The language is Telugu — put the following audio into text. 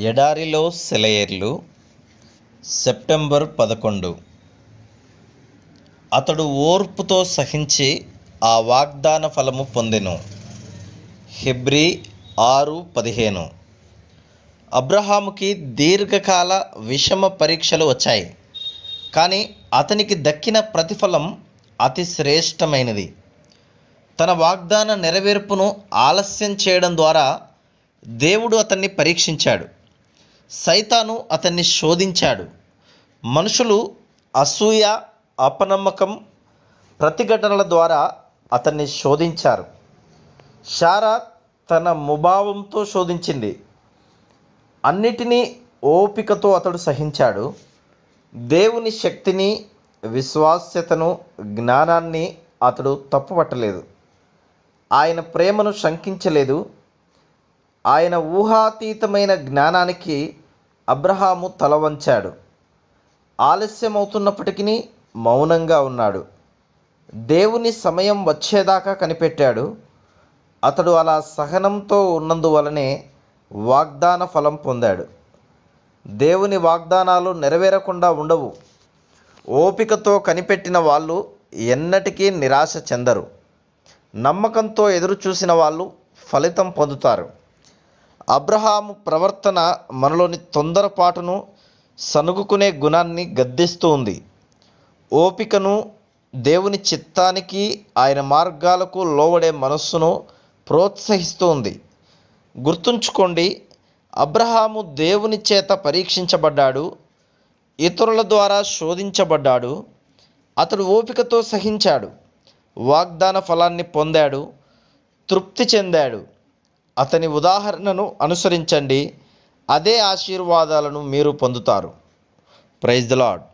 ఎడారిలో సెలయేర్లు సెప్టెంబర్ 11. అతడు ఓర్పుతో సహించి ఆ వాగ్దాన ఫలము పొందెను. హెబ్రీ 6:15. అబ్రహాముకి దీర్ఘకాల విషమ పరీక్షలు వచ్చాయి, కానీ అతనికి దక్కిన ప్రతిఫలం అతి శ్రేష్టమైనది. తన వాగ్దాన నెరవేర్పును ఆలస్యం చేయడం ద్వారా దేవుడు అతన్ని పరీక్షించాడు. సైతాను అతన్ని శోధించాడు. మనుషులు అసూయ, అపనమ్మకం, ప్రతిఘటనల ద్వారా అతన్ని శోధించారు. శారా తన ముభావంతో శోధించింది. అన్నిటినీ ఓపికతో అతడు సహించాడు. దేవుని శక్తిని, విశ్వాస్యతను, జ్ఞానాన్ని అతడు తప్పుపట్టలేదు. ఆయన ప్రేమను శంకించలేదు. ఆయన ఊహాతీతమైన జ్ఞానానికి అబ్రహాము తల వంచాడు. ఆలస్యమవుతున్నప్పటికీ మౌనంగా ఉన్నాడు. దేవుని సమయం వచ్చేదాకా కనిపెట్టాడు. అతడు అలా సహనంతో ఉన్నందువలనే వాగ్దాన ఫలం పొందాడు. దేవుని వాగ్దానాలు నెరవేరకుండా ఉండవు. ఓపికతో కనిపెట్టిన వాళ్ళు ఎన్నటికీ నిరాశ చెందరు. నమ్మకంతో ఎదురు చూసిన వాళ్ళు ఫలితం పొందుతారు. అబ్రహాము ప్రవర్తన మనలోని తొందరపాటును, సనుగుకునే గుణాన్ని గద్దిస్తూ ఉంది. ఓపికను, దేవుని చిత్తానికి, ఆయన మార్గాలకు లోబడే మనస్సును ప్రోత్సహిస్తూ ఉంది. గుర్తుంచుకోండి, అబ్రహాము దేవుని చేత పరీక్షించబడ్డాడు, ఇతరుల ద్వారా శోధించబడ్డాడు. అతడు ఓపికతో సహించాడు, వాగ్దాన ఫలాన్ని పొందాడు, తృప్తి చెందాడు. అతని ఉదాహరణను అనుసరించండి. అదే ఆశీర్వాదాలను మీరు పొందుతారు. Praise the lord.